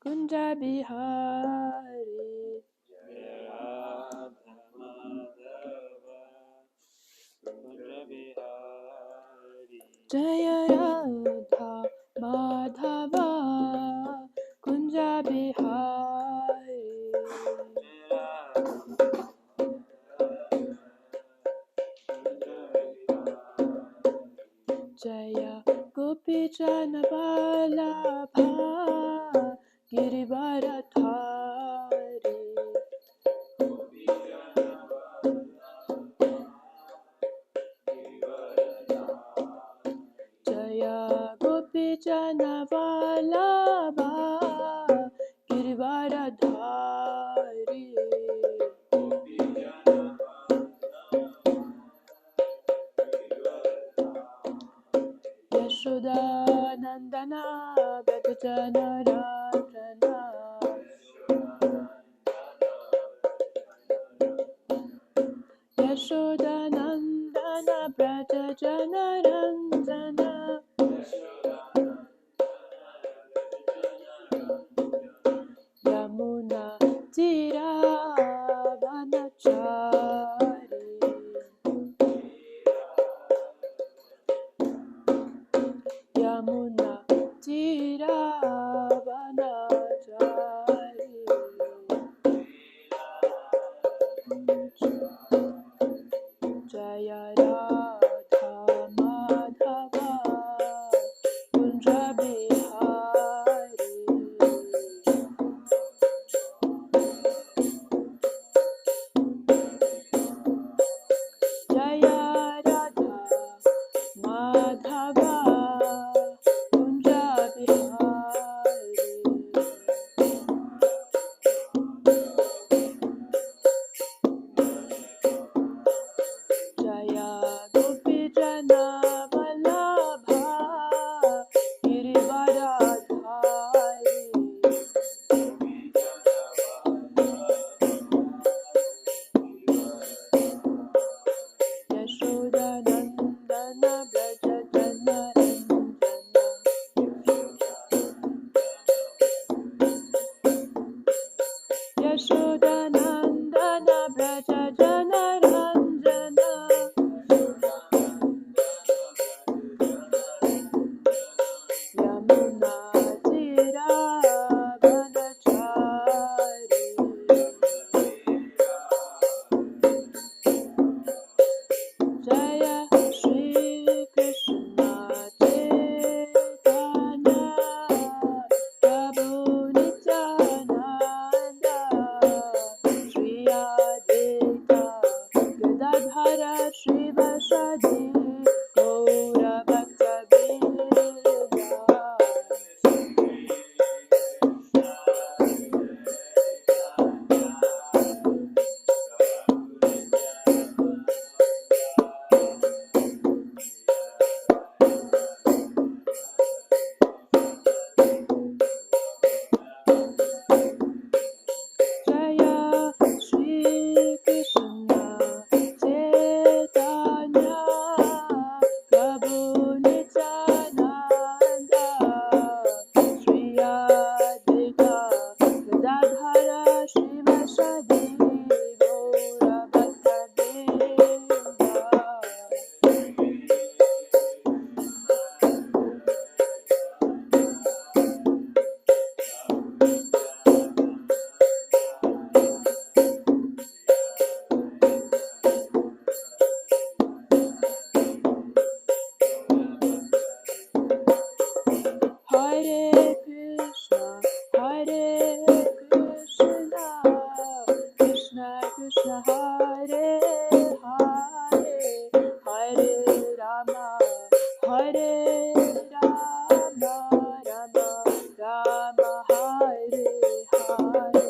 Kunja Bihari Jaya Radha Madhava Kunja Bihari Jaya Gopi Jana Vallabha Girivaradhari Jaya Gopi Jana Vallabha Girivaradhari Yashoda Nandana Bhajana Rajana Yashoda Nandana Bhajana Ranjana Yamuna Tira Vanachari Yamuna Tira Vanachari Jaya Radha Madhava Kunja Bihari Jaya Radha Madhava Kunja Bihari Jaya Gopi Jana Vallabha Girivaradhari Yashoda Nandana Braja Jana Ranjana Yashoda Nandana Braja Jana Ranjana Yamuna Tira Vanachari Jaya Shri Krishna Chaitanya Prabhu Nityananda Shri Advaita Gadadhara Shrivasadi Gaura Bhakta Jaya Shri Krishna Chaitanya Prabhu Nityananda Shri Advaita Gadadhara Shrivasadi Gaura Bhakta Hare Krishna, Krishna Krishna, Hare Hare, Hare Rama, Rama Rama, Hare Hare.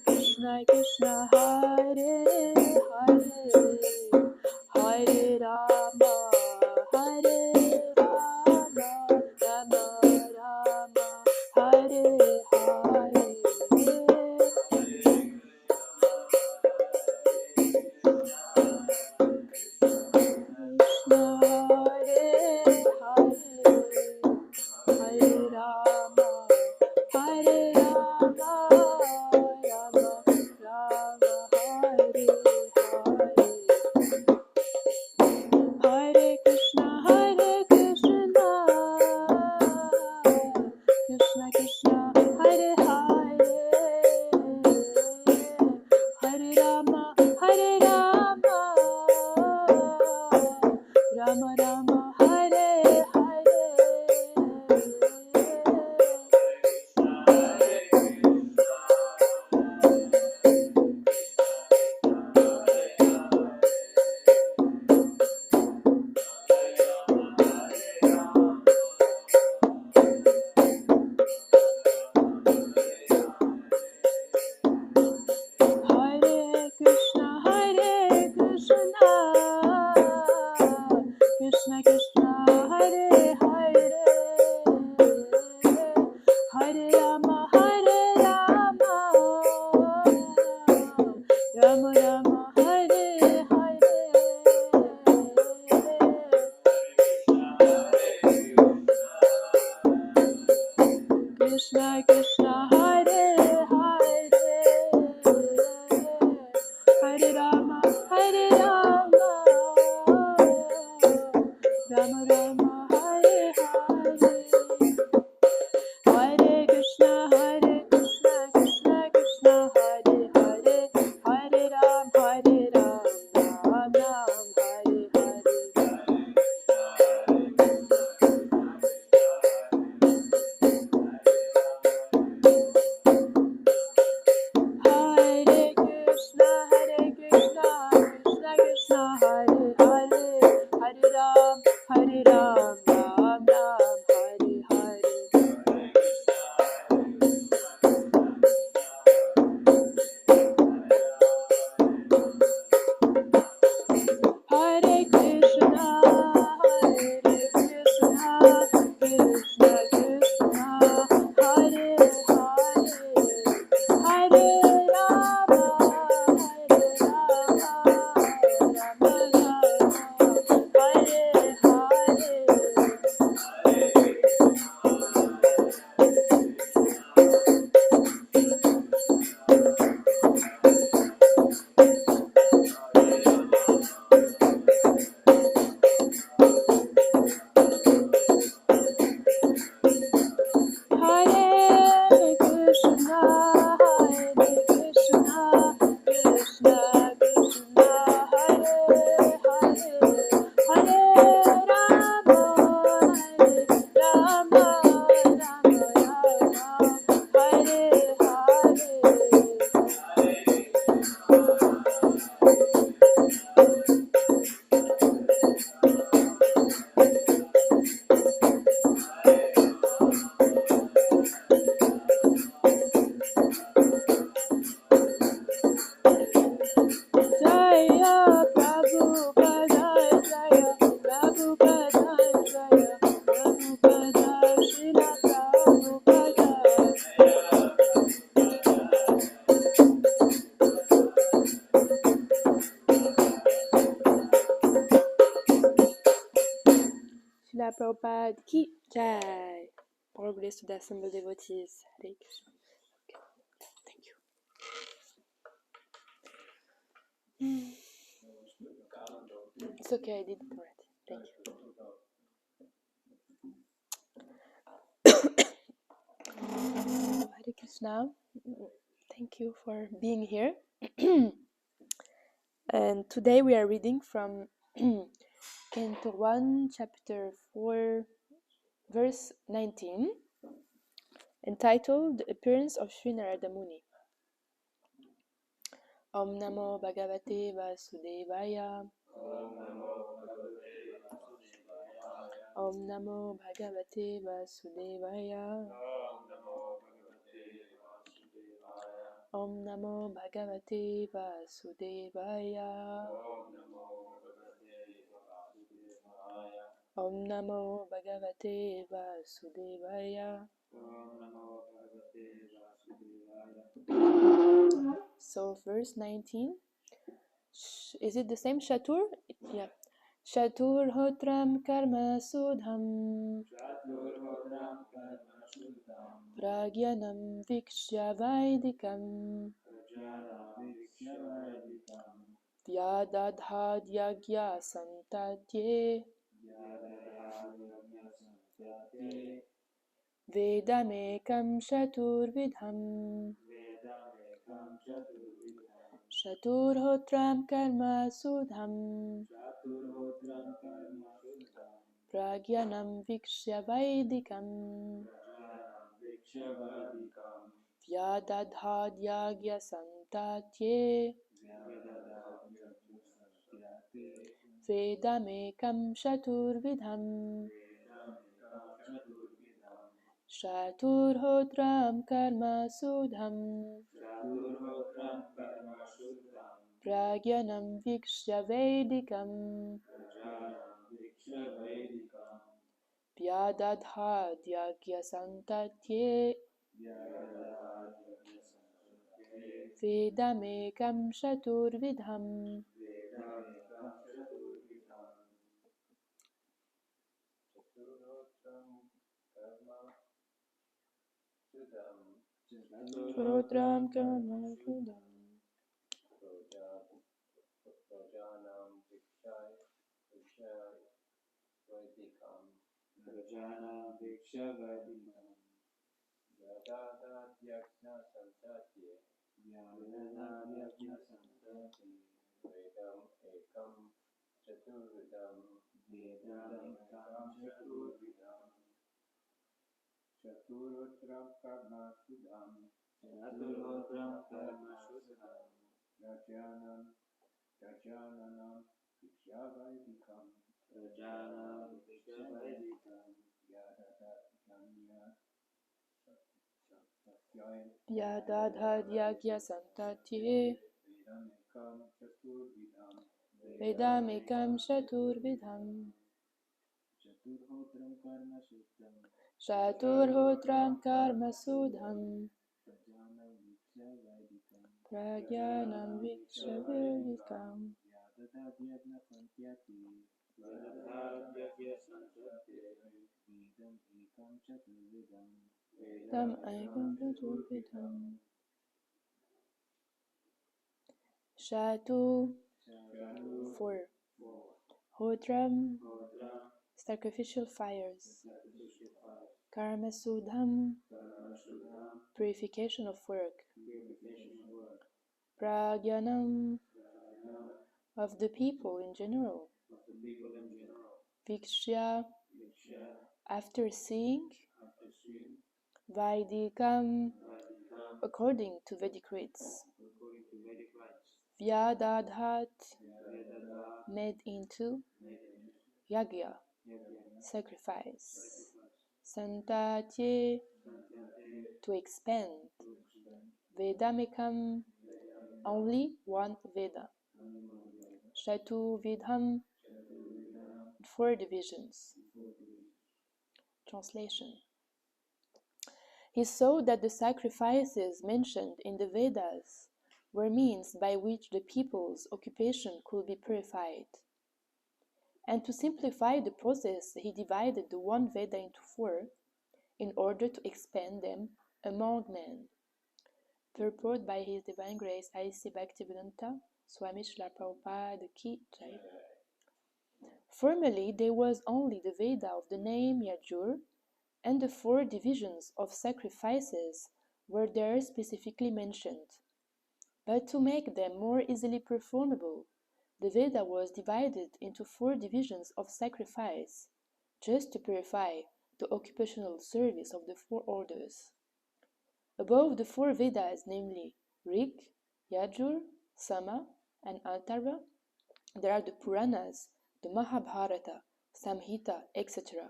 Krishna Krishna Hare Hare Hare Rama Hare Rama Rama Rama Hare Hare Krishna Hare Hare Hare Rama Hare Rama Rama Rama Hare Hare Hare Krishna Krishna Krishna Hare Hare Hare Rama Rama Rama Hare Hare Hare Krishna Krishna Krishna Hare Hare Hare Rama Rama Rama Hare Hare Krishna Krishna Hare Hare Hare Rama Rama Rama Hare Hare Hare Krishna Krishna Krishna Hare Hare Hare Ram Ram Ram Hare Hare Hare Krishna Krishna Krishna Hare Hare Hare Ram Ram Ram Hare Hare Hare Krishna Krishna Krishna Hare Hare Hare Rama Rama Rama Hare Hare Hare Krishna Krishna Krishna Hare Hare Hare Rama Rama Hare Jaya Prabhupada Jaya Prabhupada Jaya Prabhupada Srila Prabhupada Srila Prabhupada Ki Jai. All grace to the assembled devotees. Hare Krishna. Thank you. It's okay, I did it already. Thank you. Hare Krishna. Thank you for being here. And today we are reading from Canto 1, Chapter 4, Verse 19, entitled The Appearance of Sri Narada Muni. Om Namo Bhagavate Vasudevaya. Om Namo Bhagavate Vasudevaya. Om Namo Bhagavate Vasudevaya. Om Namo Bhagavate Vasudevaya. So verse 19. Is it the same? Shatur? Yeah. Shatur hotram karma sudham. Pragyanam vikshya vaidikam. Vyadadhad yagya santatye. Vedamekam shaturvidham. Shaturhotram karma sudham. Pragyanam vikshya vaidikam. Vyadadhad yagya santatye. Vedamekam shaturvidham. Shaturhotram karma sudham. Pragyanam vikshya vaidikam. Vyadadhad yagya santatye. Vedamekam shaturvidham. Shaturhotram karma sudham. Vyadadhad yagya santatye. Vedamekam shaturvidham. Shaturhotram karma sudham. Pragyanam vikshya vaidikam. Tam ekam chaturvidham. Shatu, 4. Hotram, sacrificial fires. Karma sudham, purification of work. Pragyanam, of the people in general. Vikshya, after seeing. Vaidikam, according to Vedic rites. Vyadadhat, made into. Yagya, sacrifice. Santatye, to expand. Vedamekam, only one Veda. Shatu vidham, 4 divisions. Translation. He saw that the sacrifices mentioned in the Vedas were means by which the people's occupation could be purified. And to simplify the process, he divided the one Veda into 4 in order to expand them among men. Purport by His Divine Grace A.C. Bhaktivedanta Swami Srila Prabhupada Ki Jai. Formerly, there was only the Veda of the name Yajur, and the 4 divisions of sacrifices were there specifically mentioned. But to make them more easily performable, the Veda was divided into 4 divisions of sacrifice, just to purify the occupational service of the 4 orders. Above the 4 Vedas, namely Rig, Yajur, Sama, and Altara, there are the Puranas, the Mahabharata, Samhita, etc.,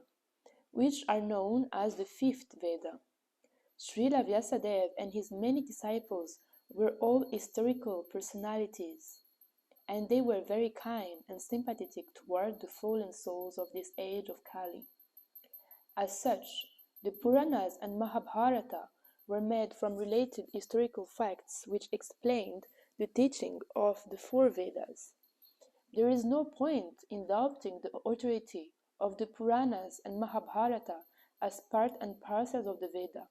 which are known as the 5th Veda. Srila Vyasadeva and his many disciples were all historical personalities, and they were very kind and sympathetic toward the fallen souls of this age of Kali. As such, the Puranas and Mahabharata were made from related historical facts which explained the teaching of the four Vedas. There is no point in doubting the authority of the Puranas and Mahabharata as part and parcel of the Veda.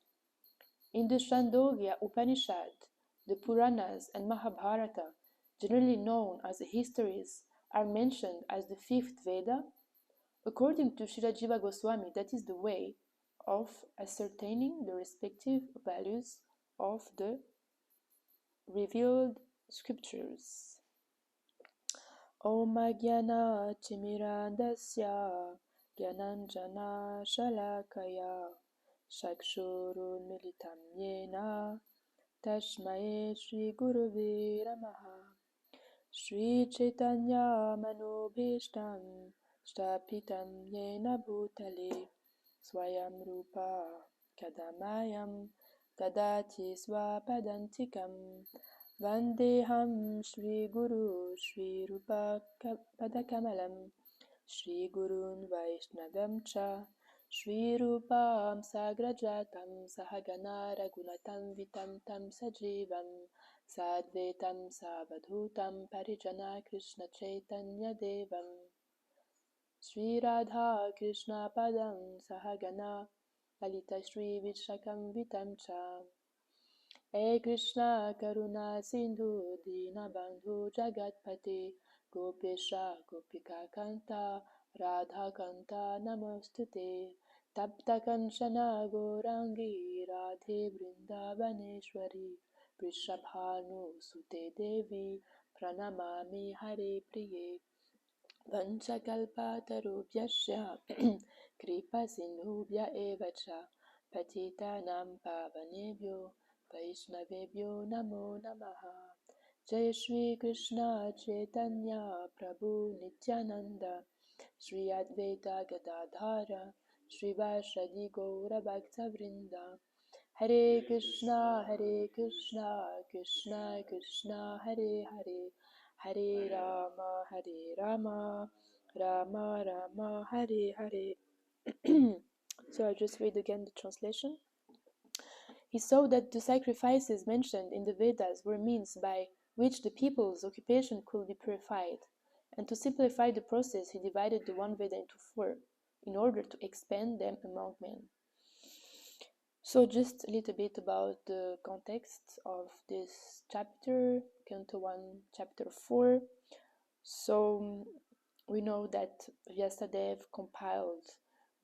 In the Chandogya Upanishad, the Puranas and Mahabharata, generally known as the histories, are mentioned as the fifth Veda. According to Srila Jiva Goswami, that is the way of ascertaining the respective values of the revealed scriptures. Om Jnana Timirandasya Gyananjana Shalakaya Chakshurunmilitam Yena Tashmae Shri Guruve Namaha. Shri Chaitanya Manobhishtam Stapitam Yena Bhutale Swayam Rupa Kadamayam Dadati Swapadantikam Vandeham Shri Guru Shri Rupa Padakamalam Shri Gurun Vaishnavam Cha Shri Rupam Sagrajatam Sahagana Ragunatam Vitam Tam Sajivam Sadvetam Savadhutam Parijana Krishna Chaitanya Devam Shri Radha Krishna Padam Sahagana Lalita Shri Vishakam Vitam Cha Hey Krishna Karuna Sindhu Dinabandhu Jagatpate Gopesha Gopika Kanta Radha Kanta Namostute Tapta Kanchana Gorangi Radhe Vrindavaneshwari Vrishabhanu Sute Devi Pranamami Hare Priye Vanchakalpatarubhyasya Kripa Sindhubhya Evacha Patitanam Pavanebhyo Vaishnavebhyo Namo Namaha. Jai Shri Krishna Chaitanya Prabhu Nityananda Shri Advaita Gadadhara Shri Vashadi Gaura Bhakta Vrinda. Hare Krishna Krishna Krishna Hare Hare Hare Rama Rama Rama Hare Hare. So I'll just read again the translation. He saw that the sacrifices mentioned in the Vedas were means by which the people's occupation could be purified, and to simplify the process he divided the one Veda into four, in order to expand them among men. So just a little bit about the context of this chapter, Canto 1, Chapter 4. So we know that Vyasadeva compiled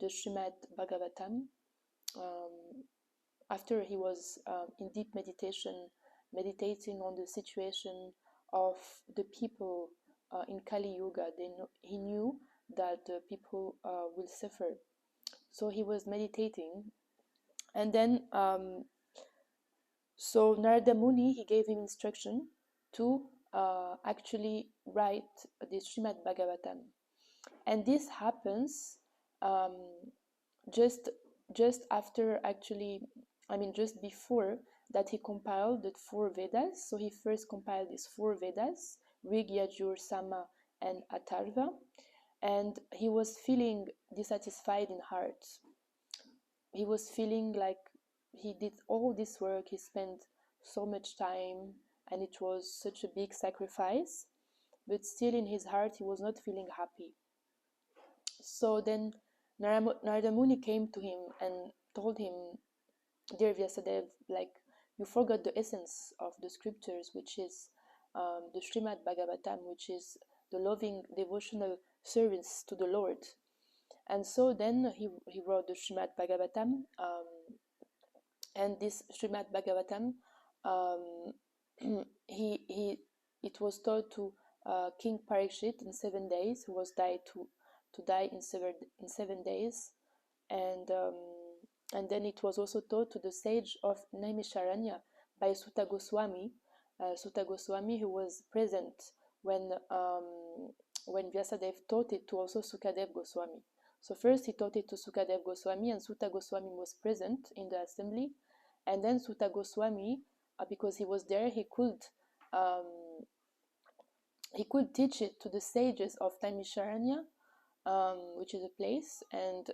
the Srimad Bhagavatam after he was in deep meditation, meditating on the situation of the people in Kali Yuga. He knew that the people will suffer. So he was meditating, and then so Narada Muni, he gave him instruction to actually write the Srimad Bhagavatam. And this happens just after, actually, just before that he compiled the four Vedas. So he first compiled these four Vedas, Rig, Yajur, Sama, and Atharva. And he was feeling dissatisfied in heart. He was feeling like he did all this work, he spent so much time, and it was such a big sacrifice, but still in his heart he was not feeling happy. So then Narada Muni came to him and told him, "Dear Vyasadeva, like, you forgot the essence of the scriptures, which is the Srimad Bhagavatam, which is the loving devotional service to the Lord." And so then he wrote the Srimad Bhagavatam, and this Srimad Bhagavatam, it was taught to King Parikshit in 7 days, who was to die in 7 days, and then it was also taught to the sage of Naimisharanya by Sutta Goswami. Sutta Goswami, who was present when Vyasadeva taught it to also Sukadev Goswami. So first he taught it to Sukadev Goswami, and Sutta Goswami was present in the assembly, and then Sutta Goswami because he was there, um, he could teach it to the sages of Taimisharanya, which is a place, and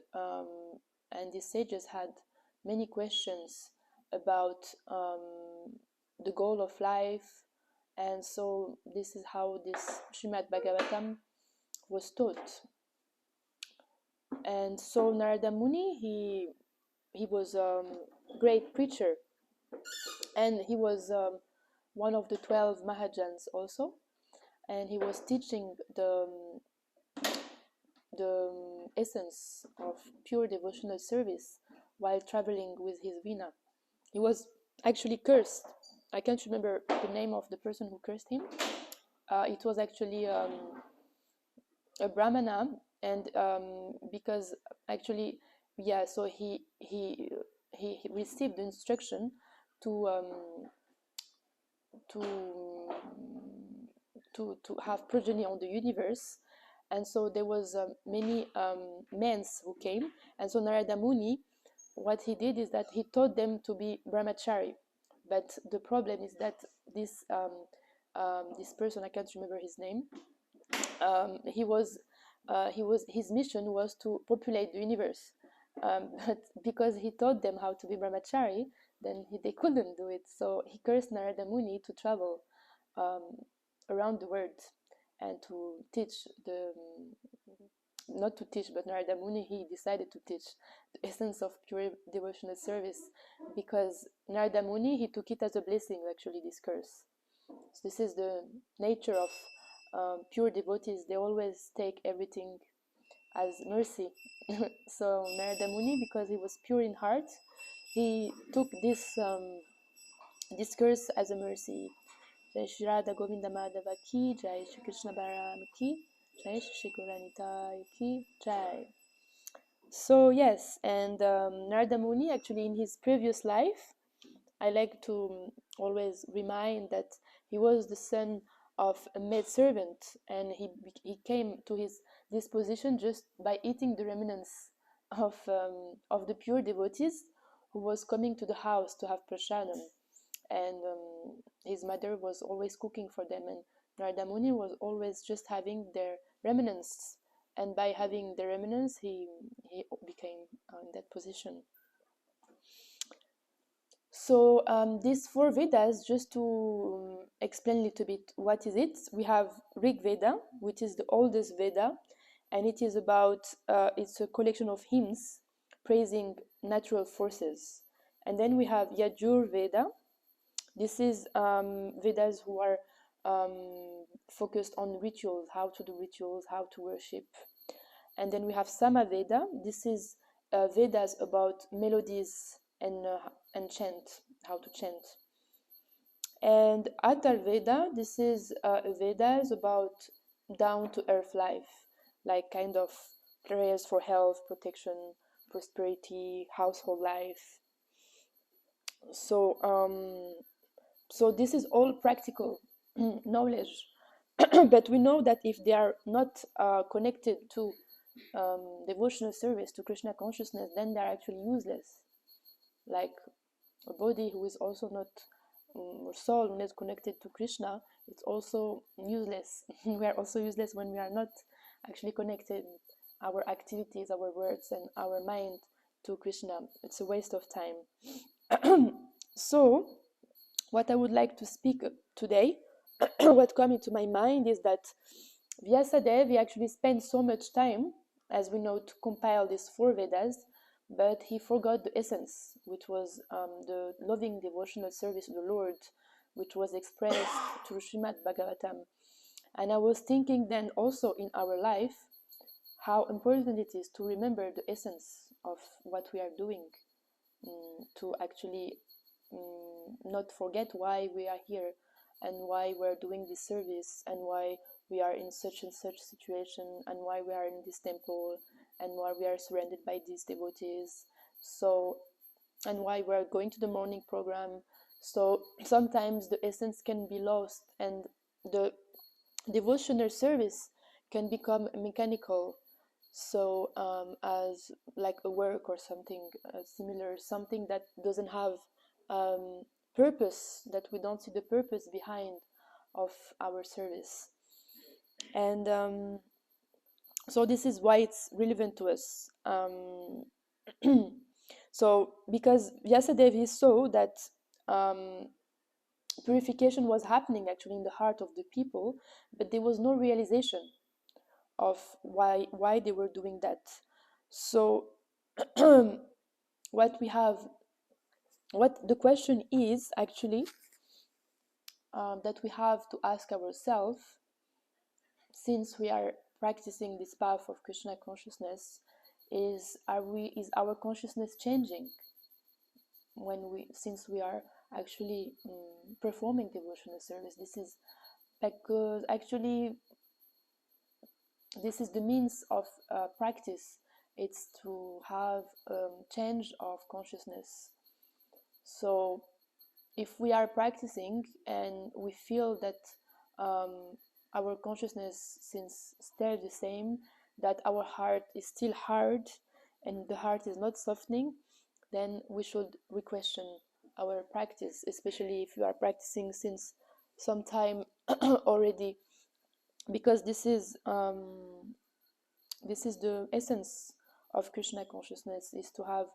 these sages had many questions about the goal of life, and so this is how this Srimad Bhagavatam was taught. And so Narada Muni, he was a great preacher, and he was one of the 12 Mahajans also, and he was teaching the essence of pure devotional service while traveling with his Veena. He was actually cursed. I can't remember the name of the person who cursed him. It was actually a Brahmana, and because actually, yeah, so he received the instruction to to to have progeny on the universe, and so there was many men who came, and so Narada Muni, what he did is that he taught them to be brahmachari, but the problem is that this person, I can't remember his name, his mission was to populate the universe, but because he taught them how to be brahmachari, then they couldn't do it, so he cursed Narada Muni to travel um, around the world and to teach not to teach, but Narada Muni, he decided to teach the essence of pure devotional service, because Narada Muni, he took it as a blessing, actually, this curse. So this is the nature of pure devotees. They always take everything as mercy. So Narada Muni, because he was pure in heart, he took this curse as a mercy. Jai Shri Radha Govinda Madhava ki, Jai Shri Krishna Balaram ki, Jai Shri Gauranita ki, Jai. So yes, and Narada Muni, actually, in his previous life, I like to always remind that he was the son of a maidservant, and he came to this position just by eating the remnants of the pure devotees who was coming to the house to have prasadam, and his mother was always cooking for them, and Narada Muni was always just having their remnants, and by having the remnants, he became in that position. So these four Vedas, just to explain a little bit what is it, we have Rig Veda, which is the oldest Veda, and it is about, it's a collection of hymns praising natural forces. And then we have Yajur Veda. This is Vedas who are focused on rituals, how to do rituals, how to worship. And then we have Sama Veda. This is Vedas about melodies and chant, how to chant. And Atharva Veda, this is Vedas about down to earth life, like kind of prayers for health, protection, prosperity, household life. So so this is all practical knowledge, but we know that if they are not connected to devotional service, to Krishna consciousness, then they are actually useless. Like a body who is also not, or soul who is connected to Krishna, it's also useless. We are also useless when we are not actually connected, our activities, our words, and our mind to Krishna. It's a waste of time. So what I would like to speak today, what came into my mind is that Vyasadeva, he actually spent so much time, as we know, to compile these four Vedas, but he forgot the essence, which was the loving devotional service of the Lord, which was expressed through Srimad Bhagavatam. And I was thinking then also in our life, how important it is to remember the essence of what we are doing, to actually not forget why we are here and why we're doing this service and why we are in such and such situation and why we are in this temple and why we are surrounded by these devotees, so, and why we're going to the morning program. So sometimes the essence can be lost and the devotional service can become mechanical, so as like a work or something similar, something that doesn't have purpose, that we don't see the purpose behind of our service. And so this is why it's relevant to us. So because Vyasadevi saw that purification was happening actually in the heart of the people, but there was no realization of why they were doing that. So what the question is actually, that we have to ask ourselves, since we are practicing this path of Krishna consciousness, is our consciousness changing since we are actually performing devotional service? This is because actually this is the means of practice. It's to have change of consciousness. So if we are practicing and we feel that our consciousness since stays the same, that our heart is still hard and the heart is not softening, then we should re-question our practice, especially if you are practicing since some time already, because this is the essence of Krishna consciousness, is to have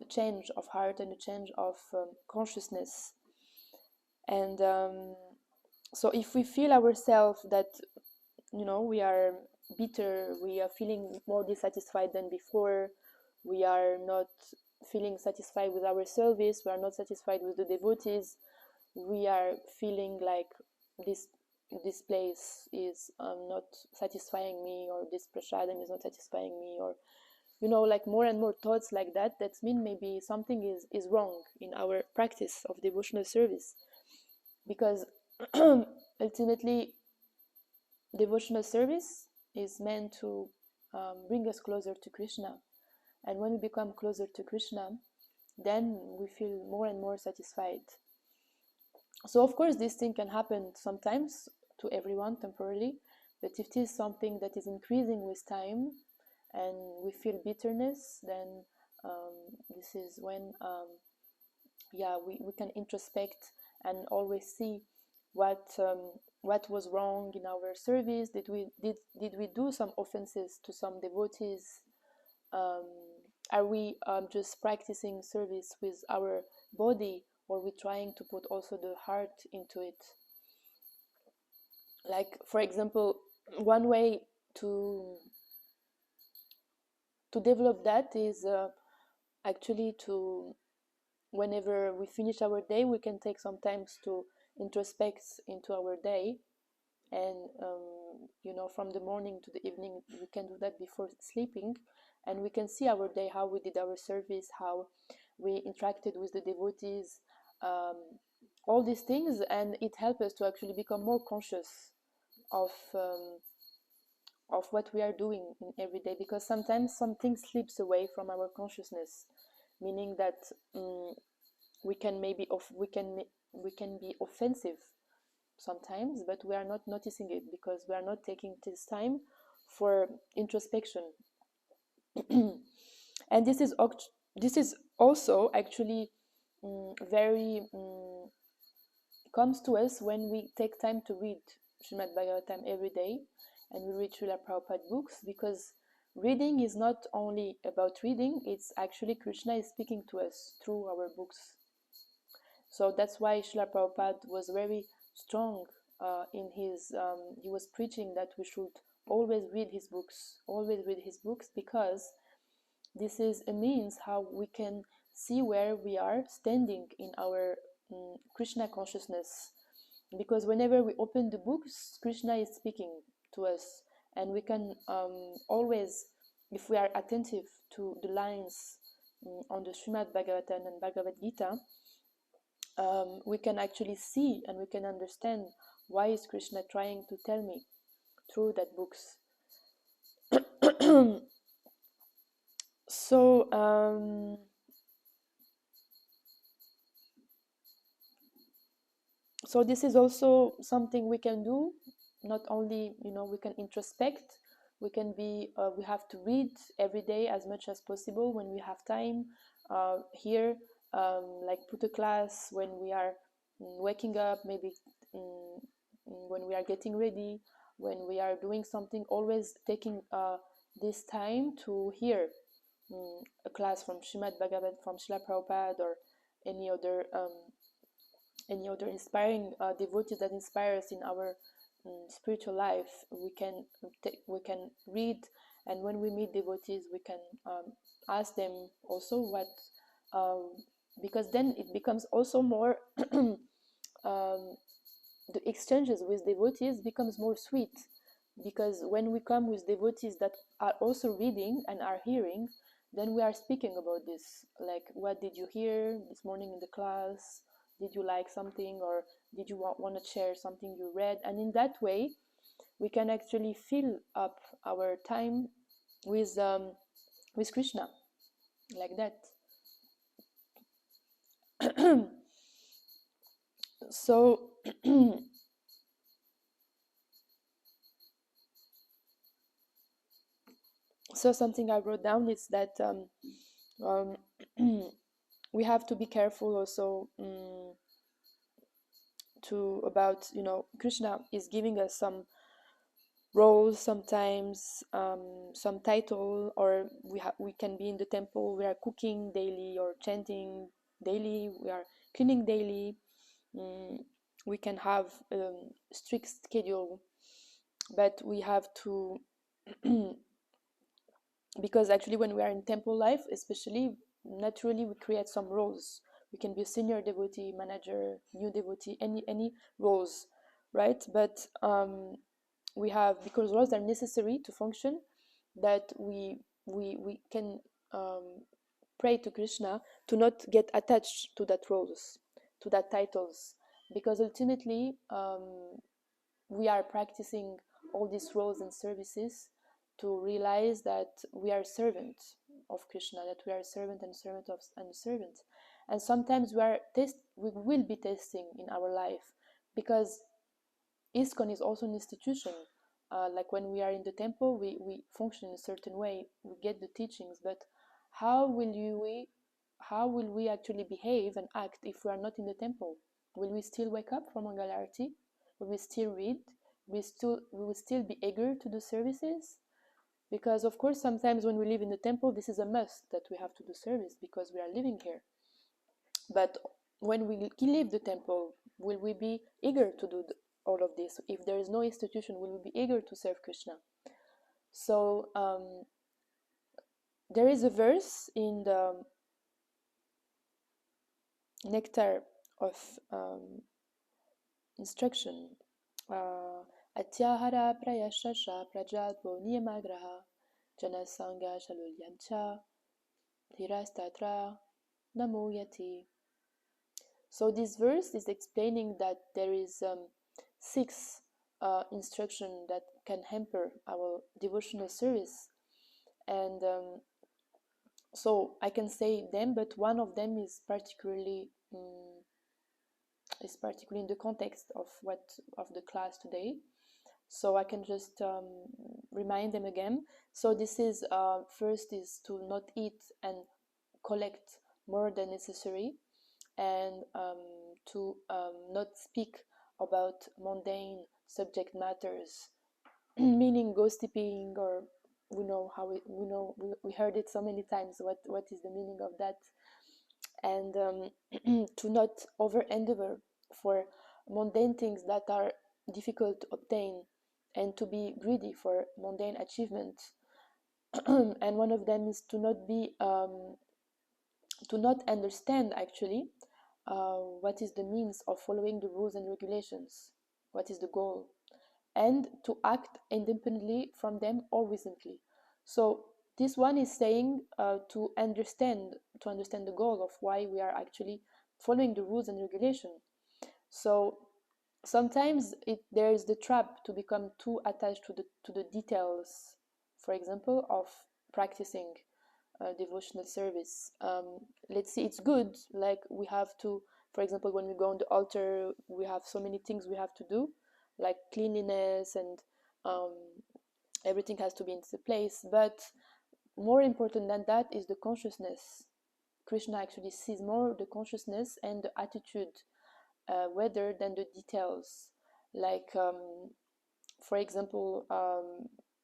a change of heart and a change of consciousness. And so if we feel ourselves that we are bitter, we are feeling more dissatisfied than before, we are not feeling satisfied with our service, we are not satisfied with the devotees, we are feeling like this place is not satisfying me, or this prasadam is not satisfying me, or like more and more thoughts like that mean maybe something is wrong in our practice of devotional service. Because ultimately devotional service is meant to bring us closer to Krishna, and when we become closer to Krishna, then we feel more and more satisfied. So of course this thing can happen sometimes to everyone temporarily, but if it is something that is increasing with time and we feel bitterness, then this is when we can introspect and always see what was wrong in our service. Did we do some offenses to some devotees? Are we just practicing service with our body, or are we trying to put also the heart into it? Like, for example, one way to develop that is actually to, whenever we finish our day, we can take some time to introspect into our day. And from the morning to the evening, we can do that before sleeping, and we can see our day, how we did our service, how we interacted with the devotees, all these things, and it helps us to actually become more conscious of what we are doing in every day, because sometimes something slips away from our consciousness, meaning that we can be offensive sometimes, but we are not noticing it because we are not taking this time for introspection. And this is also actually very comes to us when we take time to read Srimad Bhagavatam every day, and we read Srila Prabhupada books, because reading is not only about reading, it's actually Krishna is speaking to us through our books. So that's why Srila Prabhupada was very strong in his, he was preaching that we should always read his books, because this is a means how we can see where we are standing in our Krishna consciousness. Because whenever we open the books, Krishna is speaking to us, and we can always, if we are attentive to the lines on the Srimad Bhagavatam and Bhagavad Gita, we can actually see and we can understand why is Krishna trying to tell me through that books. So this is also something we can do. Not only we can introspect, we have to read every day as much as possible when we have time. Here like puja class when we are waking up, maybe when we are getting ready, when we are doing something, always taking this time to hear a class from Srimad Bhagavad, from Srila Prabhupada, or any other inspiring devotees that inspire us in our spiritual life. We can read, and when we meet devotees, we can ask them also what, um, because then it becomes also more um, the exchanges with devotees becomes more sweet, because when we come with devotees that are also reading and are hearing, then we are speaking about this, like, what did you hear this morning in the class? Did you like something, or did you want to share something you read? And in that way we can actually fill up our time with Krishna, like that. So so something I wrote down is that um, we have to be careful also, to about, Krishna is giving us some roles sometimes, some title, or we can be in the temple, we are cooking daily or chanting daily, we are cleaning daily. We can have strict schedule, but we have to because actually when we are in temple life, especially, naturally we create some roles. We can be a senior devotee, manager, new devotee, any roles, right? But we have, because roles are necessary to function, that we can pray to Krishna to not get attached to that roles, to that titles, because ultimately we are practicing all these roles and services to realize that we are servants of Krishna, that we are servant and servant of and servant. And sometimes we will be testing in our life, because ISKCON is also an institution. Like when we are in the temple, we function in a certain way, we get the teachings, but how will we actually behave and act if we are not in the temple? Will we still wake up for Mangalarti? Will we still read? We will still be eager to do services? Because of course sometimes when we live in the temple, this is a must that we have to do service because we are living here. But when we leave the temple, will we be eager to do all of this? If there is no institution, will we be eager to serve Krishna? So there is a verse in the nectar of instruction. Atyahara prayashasha prajatvo niyamagraha janasanga shalulyamcha dhirastatra namuyati. So this verse is explaining that there is 6 instruction that can hamper our devotional service, and so I can say them, but one of them is particularly in the context of the class today. So I can just remind them again. So this is first is to not eat and collect more than necessary, and to not speak about mundane subject matters, meaning gossiping, or we heard it so many times. What is the meaning of that? And to not over endeavor for mundane things that are difficult to obtain, and to be greedy for mundane achievement. And one of them is to not understand actually what is the means of following the rules and regulations, what is the goal, and to act independently from them or recently. So this one is saying to understand the goal of why we are actually following the rules and regulation. So sometimes there is the trap to become too attached to the details, for example, of practicing devotional service. Let's see, it's good, like we have to, for example, when we go on the altar, we have so many things we have to do, like cleanliness, and um, everything has to be in its place. But more important than that is the consciousness. Krishna actually sees more the consciousness and the attitude rather than the details. Like, for example,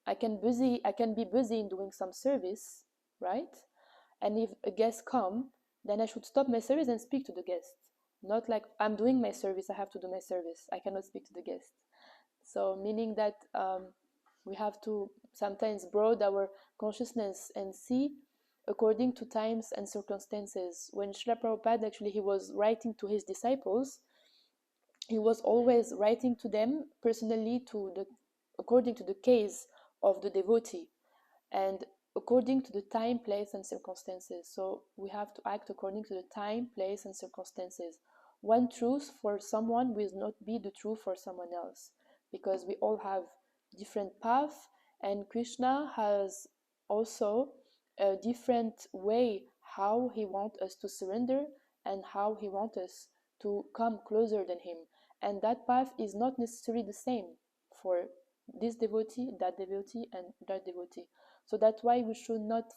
I can be busy in doing some service, right? And if a guest come, then I should stop my service and speak to the guest. Not like I'm doing my service, I have to do my service. I cannot speak to the guest. So meaning that we have to sometimes broaden our consciousness and see according to times and circumstances. When Srila Prabhupada actually he was writing to his disciples, he was always writing to them personally according to the case of the devotee and according to the time, place, and circumstances. So we have to act according to the time, place, and circumstances. One truth for someone will not be the truth for someone else, because we all have different paths, and Krishna has also a different way how he wants us to surrender and how he wants us to come closer than him. And that path is not necessarily the same for this devotee, that devotee, and that devotee. So that's why we should not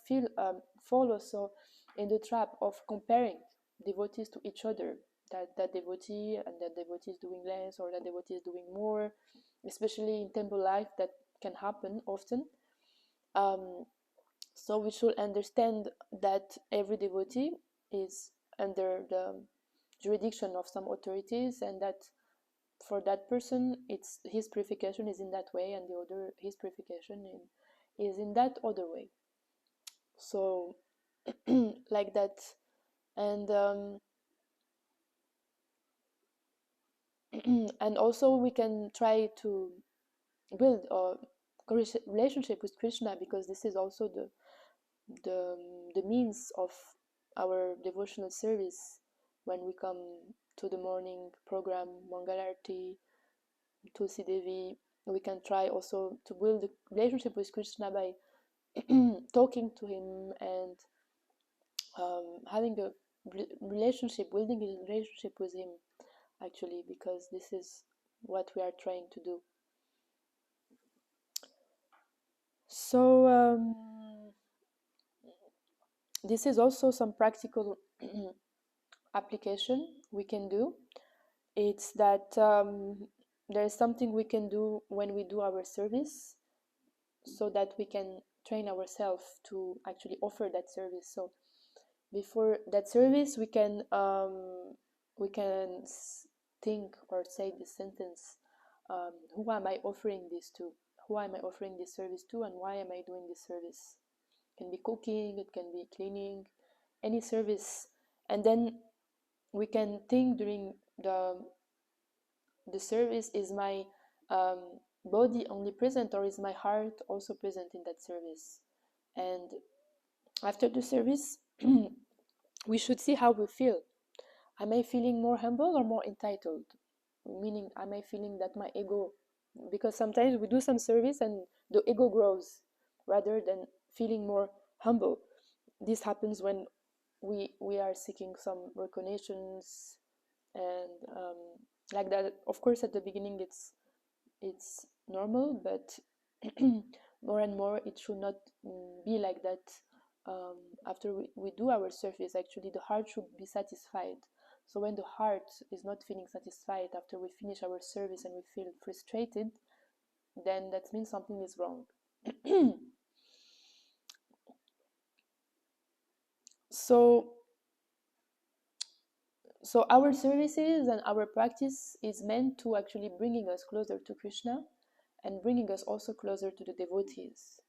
fall also in the trap of comparing devotees to each other. That devotee and that devotee is doing less, or that devotee is doing more, especially in temple life. That can happen often. So we should understand that every devotee is under the jurisdiction of some authorities, and that for that person, it's his purification is in that way, and the other his purification is in that other way. So like that. And and also we can try to build a relationship with Krishna, because this is also the means of our devotional service. When we come to the morning program, Mangalarti, Tulsi Devi, we can try also to build a relationship with Krishna by talking to him and having a relationship, building a relationship with him, actually, because this is what we are trying to do. So this is also some practical application we can do. It's that there is something we can do when we do our service, so that we can train ourselves to actually offer that service. So before that service, we can think or say this sentence: who am I offering this to? Who am I offering this service to, and why am I doing this service? It can be cooking, it can be cleaning, any service. And then we can think during the service: is my body only present, or is my heart also present in that service? And after the service, we should see how we feel. Am I feeling more humble or more entitled? Meaning, am I feeling that my ego, because sometimes we do some service and the ego grows rather than feeling more humble. This happens when we are seeking some recognitions, and like that. Of course, at the beginning it's normal, but more and more it should not be like that. After we do our service, actually the heart should be satisfied. So when the heart is not feeling satisfied after we finish our service and we feel frustrated, then that means something is wrong. So our services and our practice is meant to actually bringing us closer to Krishna and bringing us also closer to the devotees.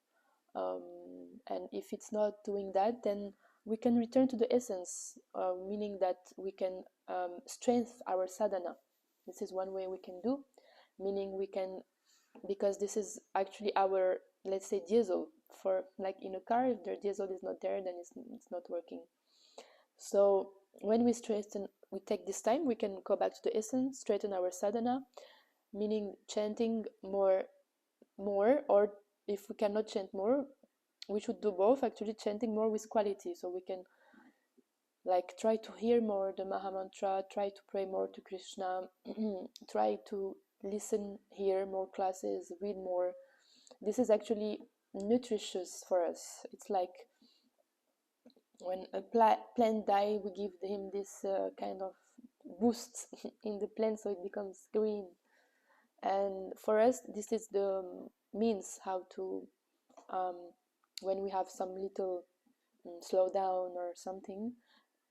And if it's not doing that, then we can return to the essence, meaning that we can strengthen our sadhana. This is one way we can do, meaning we can, because this is actually our, let's say, diesel. For like in a car, if the diesel is not there, then it's not working. So when we take this time, we can go back to the essence, straighten our sadhana, meaning chanting more, or if we cannot chant more, we should do both, actually, chanting more with quality. So we can like try to hear more the Maha Mantra, try to pray more to Krishna, try to listen, hear more classes, read more. This is actually nutritious for us. It's like when a plant die, we give him this kind of boost in the plant so it becomes green. And for us, this is the means how to, um, when we have some little slowdown or something,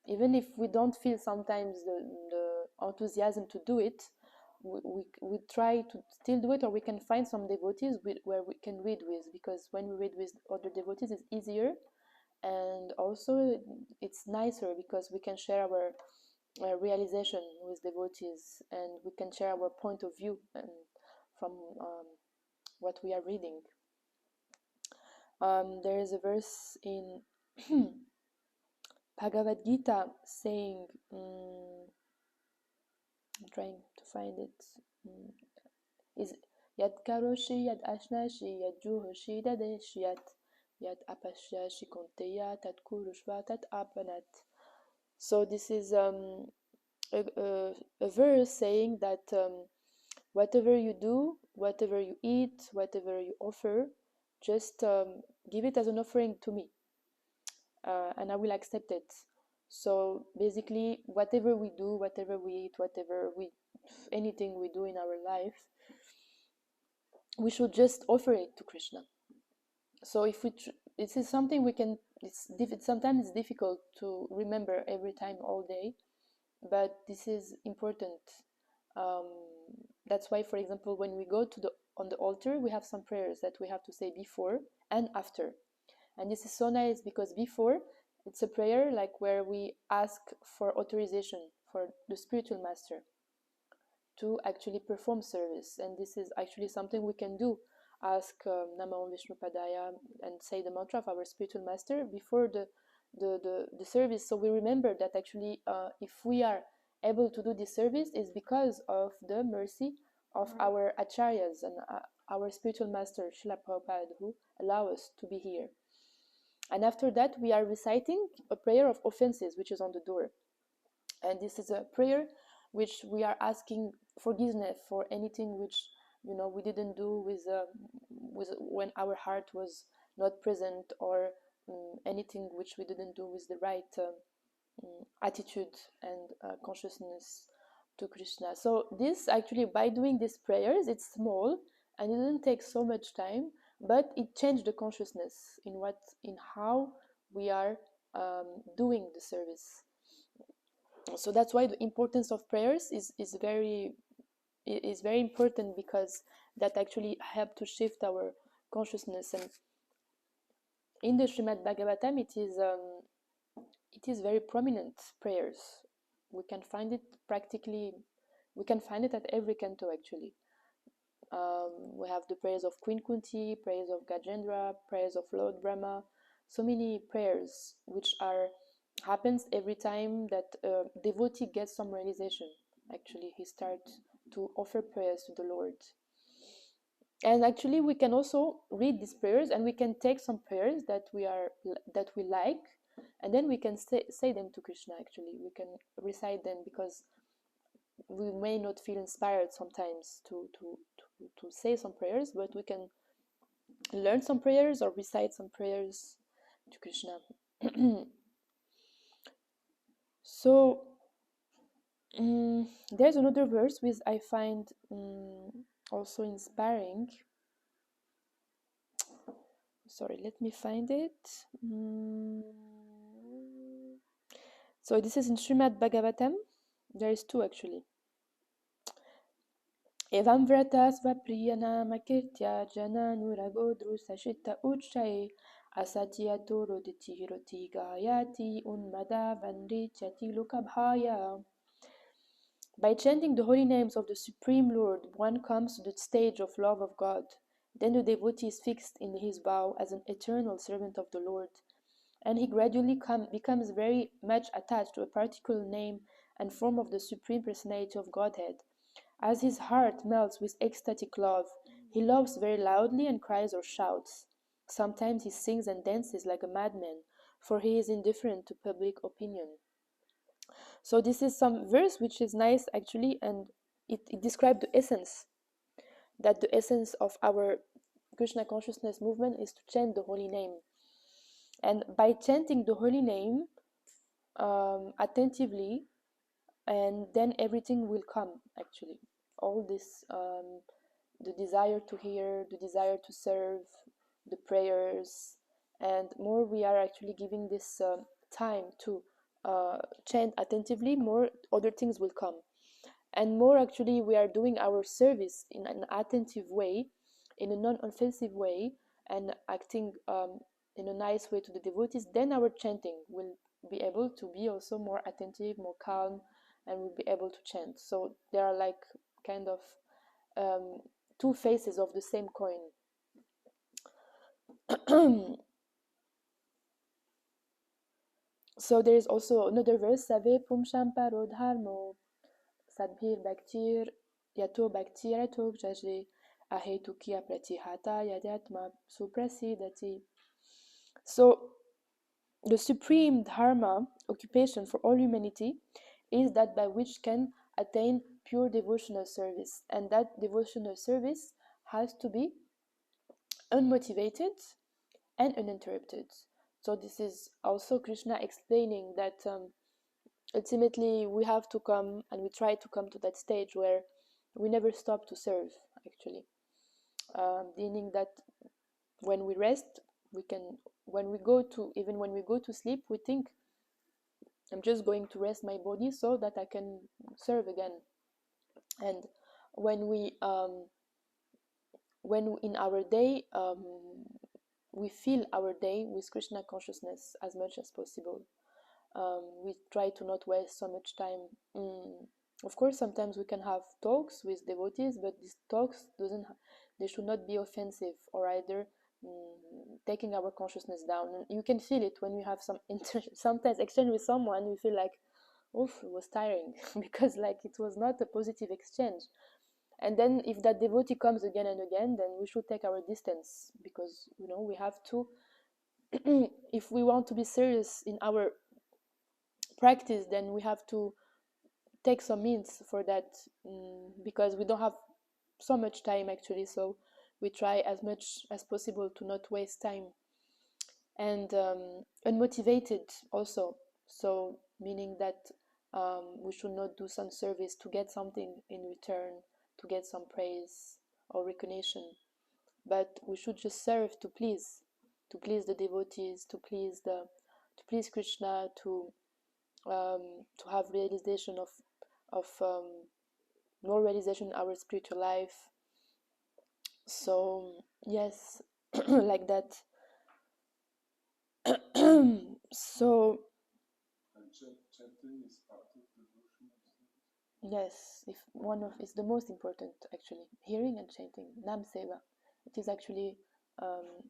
even if we don't feel sometimes the enthusiasm to do it, we try to still do it, or we can find some devotees where we can read with, because when we read with other devotees it's easier, and also it's nicer because we can share our realization with devotees, and we can share our point of view and from what we are reading. There is a verse in Bhagavad Gita saying, I'm trying to find it, is Yad Karoshi, Yad Ashnashi, Yad Juhoshi, Dadeshi, Yad Apashyashi Konteya, Tat Kurushva, Tat Apanat. So this is a verse saying that whatever you do, whatever you eat, whatever you offer, just give it as an offering to me, and I will accept it. So basically, whatever we do, whatever we eat, anything we do in our life, we should just offer it to Krishna. So if this is something we can, sometimes it's difficult to remember every time, all day, but this is important. That's why, for example, when we go to on the altar, we have some prayers that we have to say before and after. And this is so nice because before, it's a prayer like where we ask for authorization for the spiritual master to actually perform service, and this is actually something we can do. Ask Namo Vishnu Padaya and say the mantra of our spiritual master before the service, so we remember that actually if we are able to do this service is because of the mercy of our acharyas and our spiritual master Srila Prabhupada, who allow us to be here. And after that we are reciting a prayer of offenses, which is on the door, and this is a prayer which we are asking forgiveness for anything which we didn't do with when our heart was not present, or anything which we didn't do with the right attitude and consciousness to Krishna. So this actually, by doing these prayers, it's small and it didn't take so much time, but it changed the consciousness in how we are doing the service. So that's why the importance of prayers is very important, because that actually help to shift our consciousness. And in the Srimad Bhagavatam, it is very prominent prayers. We can find it at every canto actually. We have the prayers of Queen Kunti, prayers of Gajendra, prayers of Lord Brahma, so many prayers which happens every time that a devotee gets some realization. Actually, he starts to offer prayers to the Lord. And actually, we can also read these prayers, and we can take some prayers that we like, and then we can say them to Krishna. Actually, we can recite them, because we may not feel inspired sometimes to say some prayers, but we can learn some prayers or recite some prayers to Krishna. So there's another verse which I find also inspiring. Sorry, let me find it. So this is in Srimad Bhagavatam. There is two actually. Evam vrata svapriyanama kirtya jananuragodru sashita uchai asatyato roditi roti gayati unmada vandrichati lokabhaya. By chanting the holy names of the Supreme Lord, one comes to the stage of love of God. Then the devotee is fixed in his vow as an eternal servant of the Lord, and he gradually becomes very much attached to a particular name and form of the Supreme Personality of Godhead. As his heart melts with ecstatic love, he loves very loudly and cries or shouts. Sometimes he sings and dances like a madman, for he is indifferent to public opinion. So this is some verse which is nice actually, and it describes the essence, that the essence of our Krishna consciousness movement is to chant the holy name. And by chanting the holy name attentively, and then everything will come, actually. All this, the desire to hear, the desire to serve, the prayers, and more we are actually giving this time to chant attentively, more other things will come. And more actually we are doing our service in an attentive way, in a non-offensive way, and acting in a nice way to the devotees, then our chanting will be able to be also more attentive, more calm, and we'll be able to chant. So there are like kind of two faces of the same coin. So there is also another verse, Save Pumsham Parodharmo Sadbhir Bhaktir Yato Bhaktir Atok Jaje Ahetukia Pratihata Yadyatma Suprasidati. So the supreme dharma, occupation for all humanity, is that by which can attain pure devotional service. And that devotional service has to be unmotivated and uninterrupted. So this is also Krishna explaining that ultimately we have to come, and we try to come to that stage where we never stop to serve, actually. Meaning that when we rest, we can, when we go to, even when we go to sleep, we think, I'm just going to rest my body so that I can serve again. And when we when in our day we fill our day with Krishna consciousness as much as possible. We try to not waste so much time. Of course, sometimes we can have talks with devotees, but these talks they should not be offensive or either taking our consciousness down. And you can feel it when you have sometimes exchange with someone. You feel like, oof, it was tiring because like it was not a positive exchange. And then if that devotee comes again and again, then we should take our distance, because we have to if we want to be serious in our practice, then we have to take some means for that, because we don't have so much time, actually. So we try as much as possible to not waste time. And unmotivated also, so meaning that we should not do some service to get something in return, to get some praise or recognition, but we should just serve to please the devotees, to please Krishna, to have realization of more realization in our spiritual life. So yes, like that. So yes, if one of is the most important, actually, hearing and chanting, Nam Seva. It is actually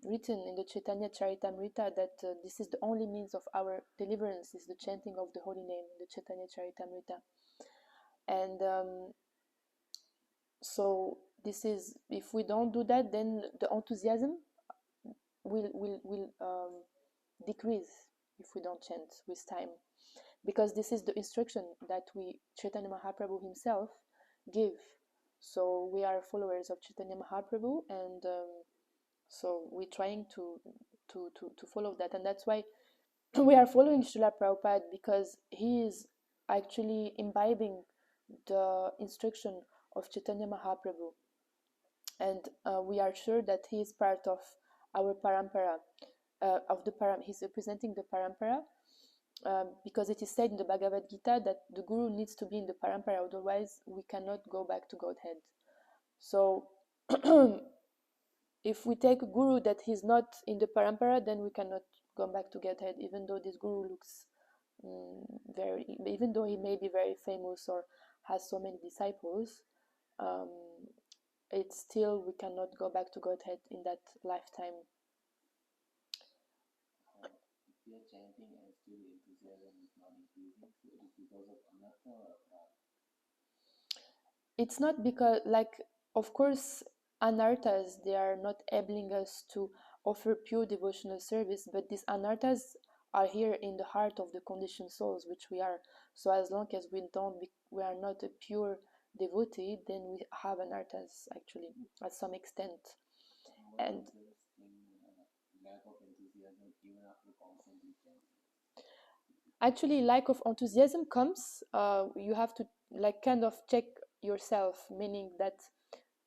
written in the Chaitanya Charitamrita that this is the only means of our deliverance, is the chanting of the holy name, the Chaitanya Charitamrita. And so this is, if we don't do that, then the enthusiasm will decrease if we don't chant with time, because this is the instruction that Chaitanya Mahaprabhu himself give. So we are followers of Chaitanya Mahaprabhu, and so we're trying to follow that, and that's why we are following Srila Prabhupada, because he is actually imbibing the instruction of Chaitanya Mahaprabhu, and we are sure that he is part of our parampara, he's representing the parampara, because it is said in the Bhagavad Gita that the Guru needs to be in the parampara, otherwise we cannot go back to Godhead. So if we take a Guru that he's not in the parampara, then we cannot go back to Godhead, even though this Guru looks even though he may be very famous or has so many disciples, it's still, we cannot go back to Godhead in that lifetime. We are chanting and still enthusiasm is not increasing, so it is because of anatta or what? It's not because, like, of course, anarthas, they are not enabling us to offer pure devotional service, but these anarthas are here in the heart of the conditioned souls, which we are. So as long as we are not a pure devotee, then we have anarthas, actually, at some extent. And lack of enthusiasm even after Actually, lack of enthusiasm comes, you have to like kind of check yourself, meaning that,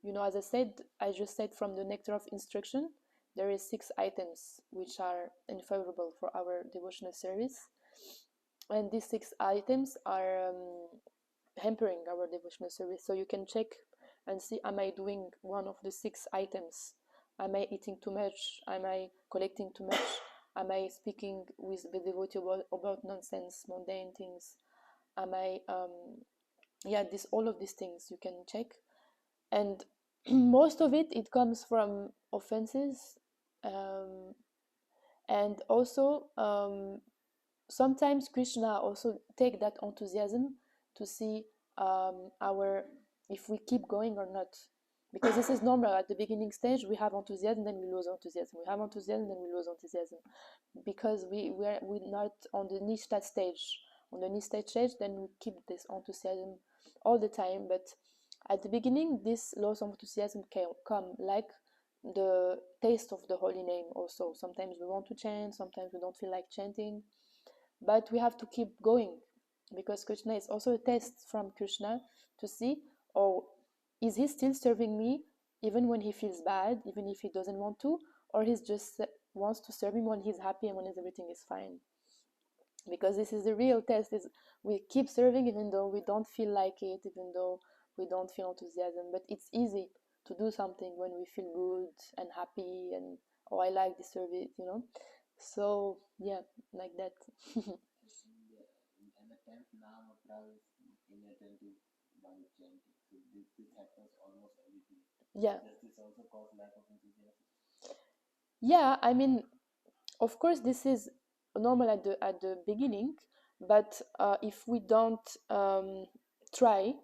you know, as I said, I just said from the nectar of instruction, there is 6 items which are unfavorable for our devotional service. And these 6 items are hampering our devotional service. So you can check and see, am I doing one of the 6 items? Am I eating too much? Am I collecting too much? Am I speaking with the devotee about nonsense, mundane things? Am I, yeah, this all of these things you can check. And most of it comes from offenses, um, and also sometimes Krishna also take that enthusiasm to see our if we keep going or not, because this is normal. At the beginning stage we have enthusiasm, then we lose enthusiasm, we have enthusiasm, then we lose enthusiasm, because we're not on the nishta stage. On the nishta stage, then we keep this enthusiasm all the time. But at the beginning, this loss of enthusiasm can come, like the taste of the holy name. Also, sometimes we want to chant, sometimes we don't feel like chanting, but we have to keep going, because Krishna is also a test from Krishna to see, oh, is he still serving me even when he feels bad, even if he doesn't want to, or he just wants to serve him when he's happy and when everything is fine. Because this is the real test, is we keep serving even though we don't feel like it, even though we don't feel enthusiasm. But it's easy to do something when we feel good and happy, and oh, I like this service, you know. So yeah, like that. And the 10th Naam of Prabhu is inattentive while chanting. So this happens almost every day. Yeah. Does this also cause lack of enthusiasm? Yeah, I mean, of course, this is normal at the beginning, but if we don't try,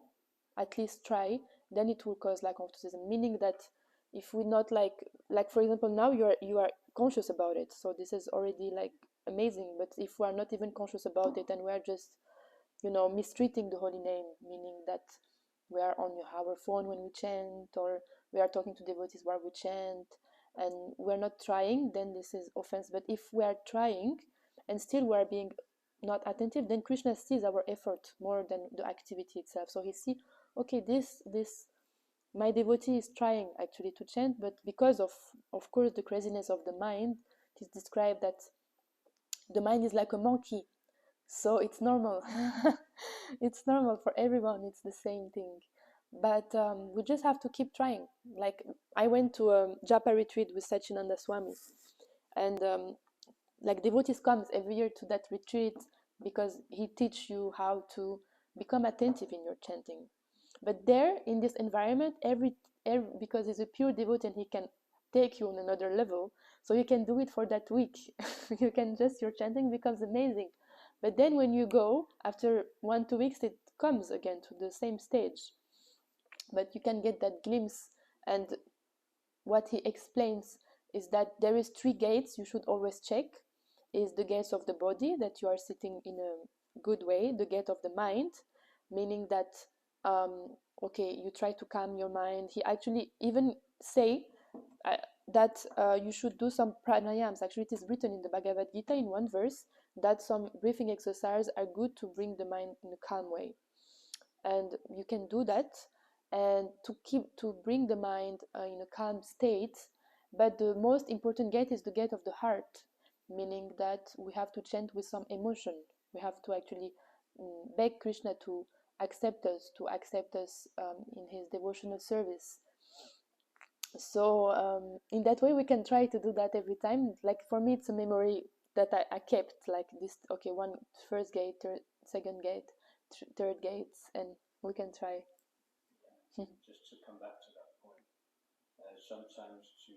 at least try, then it will cause lack of enthusiasm. Meaning that if we not like for example, now you are conscious about it, so this is already like amazing. But if we are not even conscious about it, and we are just, you know, mistreating the holy name, meaning that we are on our phone when we chant, or we are talking to devotees while we chant, and we're not trying, then this is offense. But if we are trying and still we are being not attentive, then Krishna sees our effort more than the activity itself. So he see, okay, this my devotee is trying actually to chant, but because of course the craziness of the mind, it is described that the mind is like a monkey, so it's normal. It's normal for everyone, it's the same thing. But we just have to keep trying. Like, I went to a japa retreat with Sachinanda Swami, and like devotees comes every year to that retreat because he teach you how to become attentive in your chanting. But there in this environment, every because he's a pure devotee and he can take you on another level, so you can do it for that week. You can just, your chanting becomes amazing. But then when you go after 1 2 weeks, it comes again to the same stage. But you can get that glimpse. And what he explains is that there is 3 gates you should always check. Is the gates of the body, that you are sitting in a good way, the gate of the mind, meaning that okay, you try to calm your mind. He actually even say uh, that you should do some pranayams. Actually, it is written in the Bhagavad Gita in one verse that some breathing exercises are good to bring the mind in a calm way, and you can do that, and to bring the mind in a calm state. But the most important gate is the gate of the heart, meaning that we have to chant with some emotion. We have to actually beg Krishna to accept us in his devotional service. So in that way we can try to do that every time. Like for me, it's a memory that I kept, like this, okay, one first gate, second gate, third gates, and we can try. Just to come back to that point, sometimes to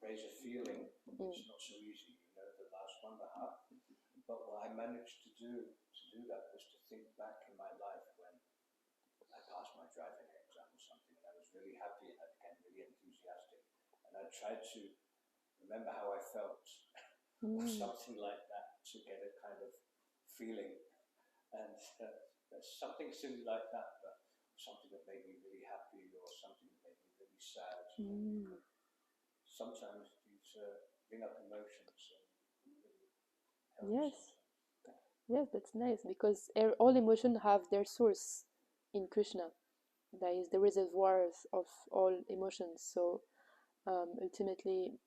raise a feeling, it's not so easy. You know, the last one, the heart. But what I managed to do that was to think back in my life when I passed my driving exam or something, and I was really happy and I became really enthusiastic. And I tried to remember how I felt, or something like that, to get a kind of feeling. And something silly like that, but something that made me really happy or something that made me really sad. Sometimes these bring up emotions. Yes, yes, that's nice because all emotion have their source in Krishna. That is the reservoirs of all emotions. So ultimately,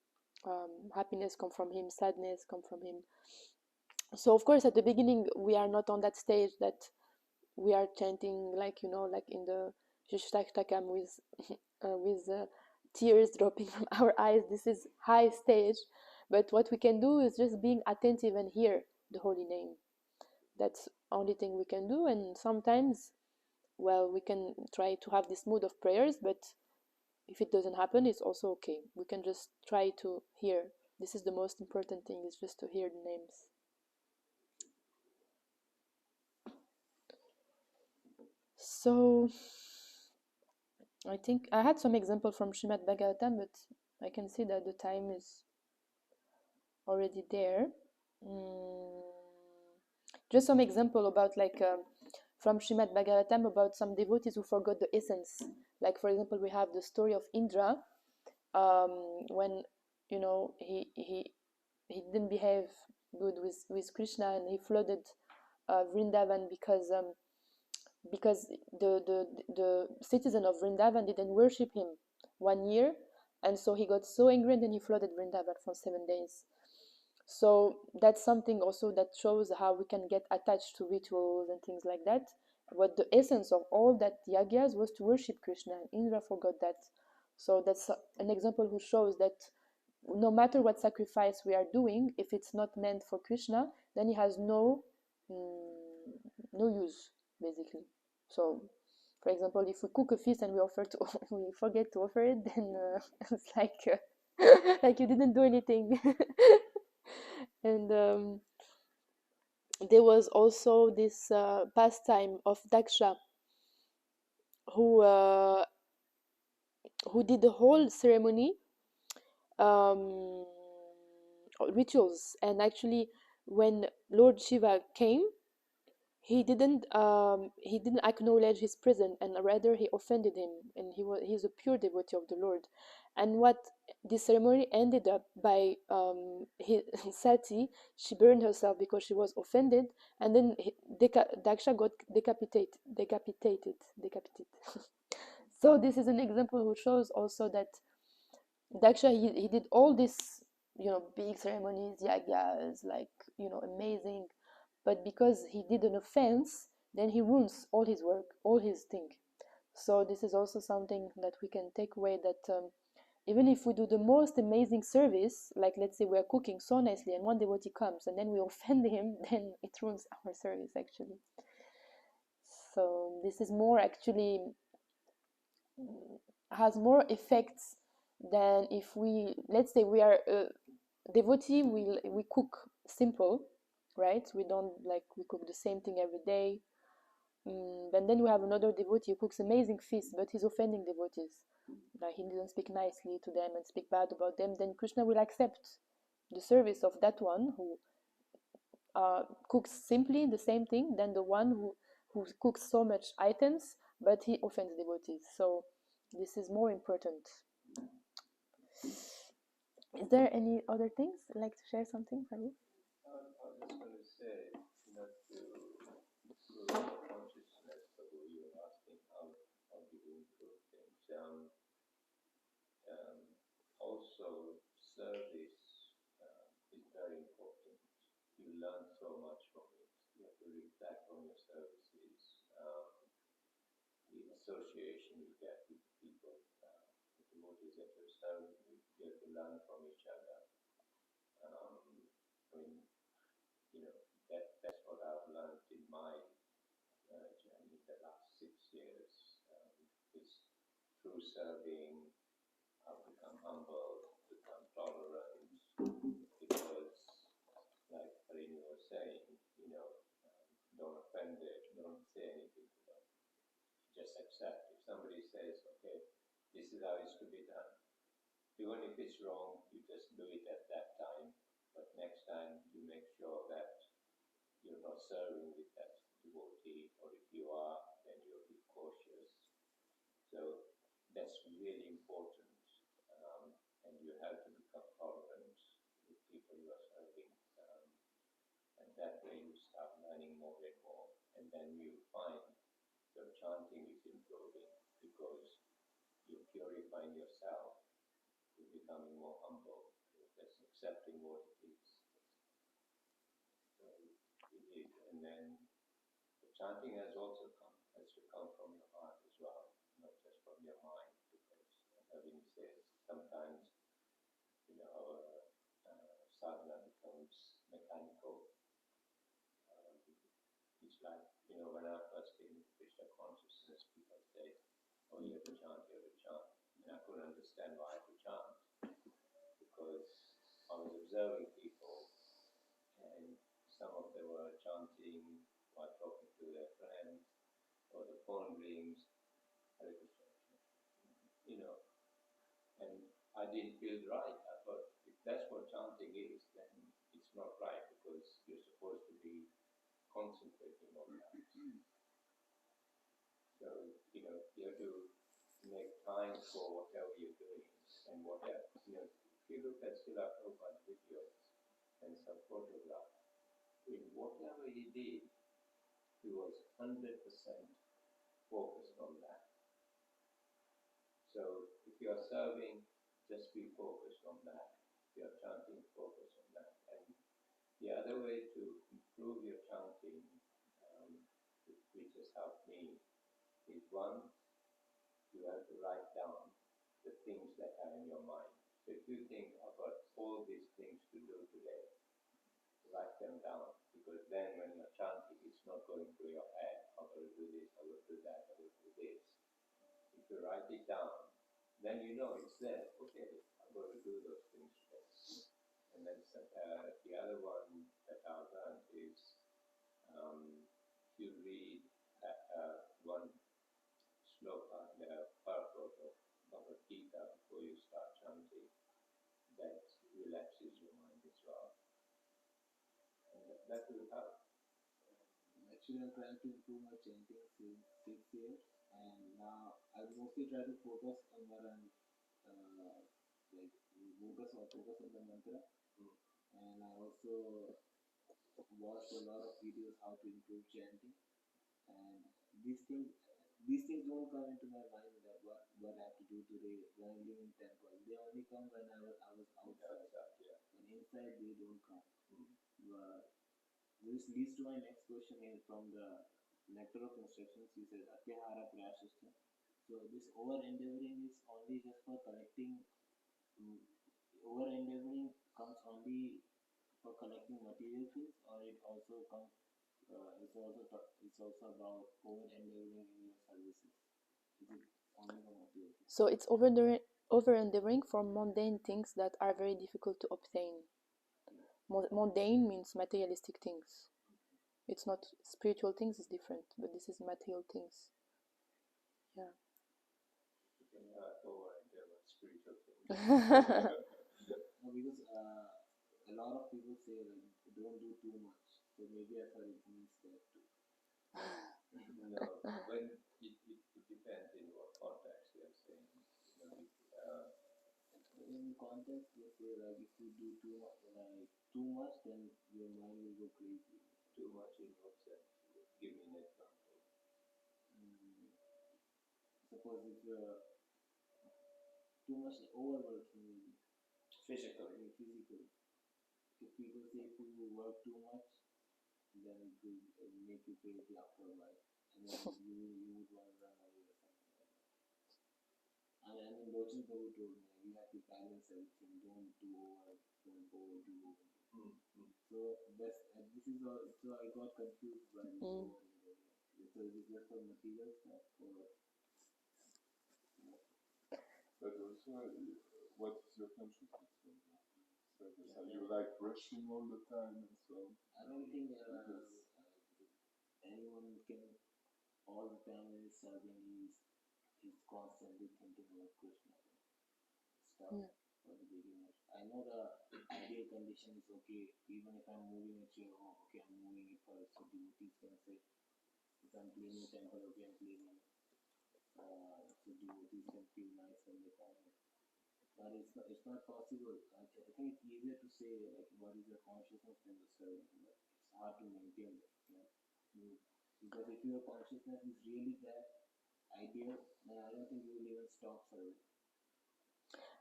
happiness come from him, sadness come from him. So of course, at the beginning, we are not on that stage that we are chanting like like in the Shishtaktakam with tears dropping from our eyes. This is high stage, but what we can do is just being attentive and hear the holy name. That's only thing we can do. And sometimes, well, we can try to have this mood of prayers, but if it doesn't happen, it's also okay. We can just try to hear. This is the most important thing, is just to hear the names. So I think I had some example from Srimad Bhagavatam, but I can see that the time is already there. Mm, just some example about like from Srimad Bhagavatam about some devotees who forgot the essence. Like for example, we have the story of Indra when he didn't behave good with Krishna, and he flooded Vrindavan because the citizen of Vrindavan didn't worship him 1 year, and so he got so angry, and then he flooded Vrindavan for 7 days. So that's something also that shows how we can get attached to rituals and things like that. But the essence of all that yagyas was to worship Krishna, and Indra forgot that. So that's an example who shows that no matter what sacrifice we are doing, if it's not meant for Krishna, then it has no use, basically. So, for example, if we cook a feast and we offer to we forget to offer it, then it's like you didn't do anything. And there was also this pastime of Daksha, who uh, who did the whole ceremony, um, rituals, and actually, when Lord Shiva came, he didn't acknowledge his presence, and rather he offended him, and he's a pure devotee of the Lord. And what the ceremony ended up by, Sati, she burned herself because she was offended, and then Daksha got decapitated. So this is an example who shows also that Daksha, he did all this, big ceremonies, yagyas, like, amazing. But because he did an offense, then he ruins all his work, all his thing. So this is also something that we can take away, that even if we do the most amazing service, like let's say we're cooking so nicely and one devotee comes and then we offend him, then it ruins our service actually. So this is more actually, has more effects than if we, let's say we are a devotee, we cook simple, right? We don't, like, we cook the same thing every day. And then we have another devotee who cooks amazing feast, but he's offending devotees. Like he didn't speak nicely to them and speak bad about them. Then Krishna will accept the service of that one who cooks simply the same thing than the one who cooks so much items, but he offends devotees. So this is more important. Is there any other things you'd like to share something, Fabi? I was just going to say, to improve consciousness, the way you were asking how do you improve things. Also, service is very important. You learn so much from it. You have to reflect on your services, the association you get with people, the devotees that you're serving. You have to learn from each other. I mean, that's what I've learned in my journey the last 6 years. Is through serving, I've become humble, become tolerant, because, like Harini was saying, don't offend it, don't say anything to them. Just accept. If somebody says, okay, this is how it's to be done, even if it's wrong, you just do it at that time. But next time, you make sure that you're not serving with that devotee, or if you are, then you'll be cautious. So that's really important, and you have to become tolerant with people you are serving. then you find your chanting is improving because you're purifying yourself, you're becoming more humble, you're just accepting what it is. So and then the chanting has to come from your heart as well, not just from your mind, because Having says sometimes our sadhana becomes mechanical. It's like when I first came into Krishna consciousness, people say, "Oh, you have to chant, you have to chant," and I couldn't understand why I had to chant because I was observing people, and some of them were chanting while talking to their friends, or the phone rings, Hare Krishna, and I didn't feel right. I thought if that's what chanting is, then it's not right because you're supposed to be concentrating on that. So you have to make time for whatever you're doing, and whatever if you look at Srila Prabhupada's videos and some photographs, in whatever he did, he was 100% focused on that. So if you're serving, just be focused on that. If you're chanting, focus on that. And the other way to improve your chanting, which has helped me, is one, you have to write down the things that are in your mind. So if you think about all these things to do today, write them down, because then when you're chanting, it's not going through your head. I will do this, I will do that, I will do this. If you write it down, then it's there. Okay, I'm going to do those things today. And then the other one that I've learned is you read one sloka, the purport of Bhagavad Gita before you start chanting. That relaxes your mind as well. And that will help. Actually, I'm trying to improve my chanting since 6 years, and now I mostly try to focus on what I'm focus on the mantra. And I also watched a lot of videos how to improve chanting. And these things don't come into my mind that what I have to do today when I live in temple. They only come when I was outside. Yeah. When inside they don't come. But this leads to my next question here from the Nectar of Instructions. He says, Atyahara Prayasishta. So this over-endeavoring is only just for collecting, over-endeavoring comes only for collecting material things, or it also comes, it's also about over-endeavoring in your services. Is it only for material things? So it's over-endeavoring for mundane things that are very difficult to obtain. Mundane means materialistic things. It's not spiritual things, is different, but this is material things. Yeah. You can over-endeavor spiritual things. No, because a lot of people say like don't do too much, so maybe I thought it means that too. No, when it depends in what context they are saying. In context, they say like if you do too much, then your mind will go crazy. Too much in what sense? Give me an example. Suppose if you're too much overworking, Physically. If people say if you work too much, then it will make you crazy after a while, and then you would want to run away or something like that. And I mean, Lochin Prabhu told me you have to balance everything. Don't do over, don't overdo. So this is all. So I got confused by this over. So is it just for material stuff or? But also, what is your consciousness? So are you like rushing all the time and so on? I don't think anyone can all the time when he's serving he's constantly thinking about Krishna stuff for the beginners. I know the ideal condition is okay, even if I'm moving a chair, okay, I'm moving it first, so devotees can say, if I'm cleaning a temple, okay, I'm cleaning it. So devotees can feel nice when they come in. But it's not possible. I think it's easier to say like what is the consciousness than the serving, but it's hard to maintain it. Because if your consciousness is really that ideal, then I don't think you will even stop serving.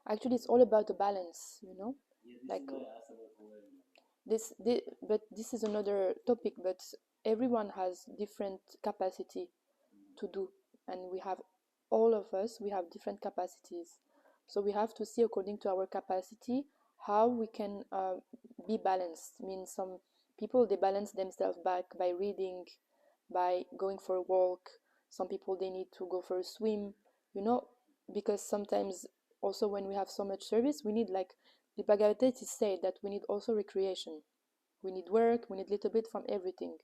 Actually, it's all about the balance, you know. Yeah, this Like is why I asked about overwhelm. but this is another topic. But everyone has different capacity to do, and we have all of us. We have different capacities, so we have to see according to our capacity how we can be balanced. I mean, some people they balance themselves back by reading, by going for a walk. Some people they need to go for a swim, you know, because sometimes also when we have so much service, we need like the Bhagavad Gita said that we need also recreation. We need work, we need a little bit from everything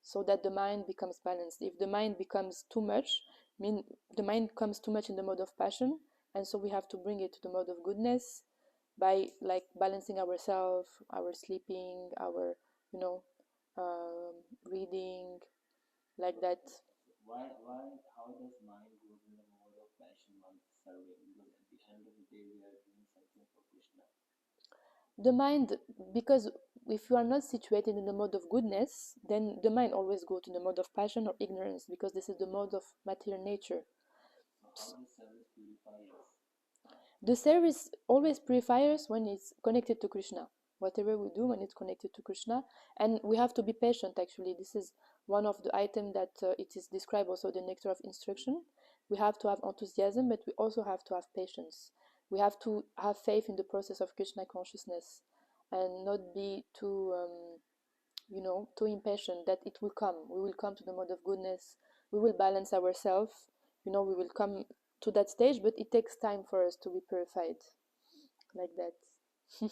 so that the mind becomes balanced. If the mind becomes too much, I mean, the mind comes too much in the mode of passion, and so we have to bring it to the mode of goodness by like balancing ourselves, our sleeping, our, you know, reading, like that. How does mind go in the mode of passion while serving? Because at the end of the day, we are doing something for Krishna. The mind, because if you are not situated in the mode of goodness, then the mind always go to the mode of passion or ignorance, because this is the mode of material nature. So how does service purify us? The service always purifies when it's connected to Krishna. Whatever we do when it's connected to Krishna, and we have to be patient. Actually, this is one of the items that it is described also the nectar of instruction. We have to have enthusiasm, but we also have to have patience. We have to have faith in the process of Krishna consciousness, and not be too, too impatient that it will come. We will come to the mode of goodness. We will balance ourselves. We will come to that stage, but it takes time for us to be purified, like that. So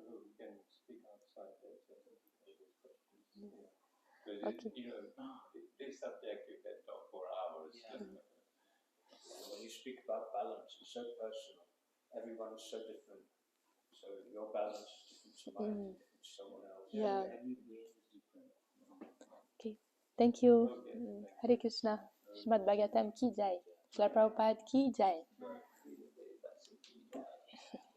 we can speak outside later these questions. Yeah. Okay. This subject you can talk for hours. Yeah. When you speak about balance, it's so personal. Everyone is so different. So your balance is different to mine, different to someone else. Yeah. Every brain is different. Okay. Thank you. Okay. Hare Krishna. Shrimad Bhagavatam ki jai. Srila Prabhupada ki jai.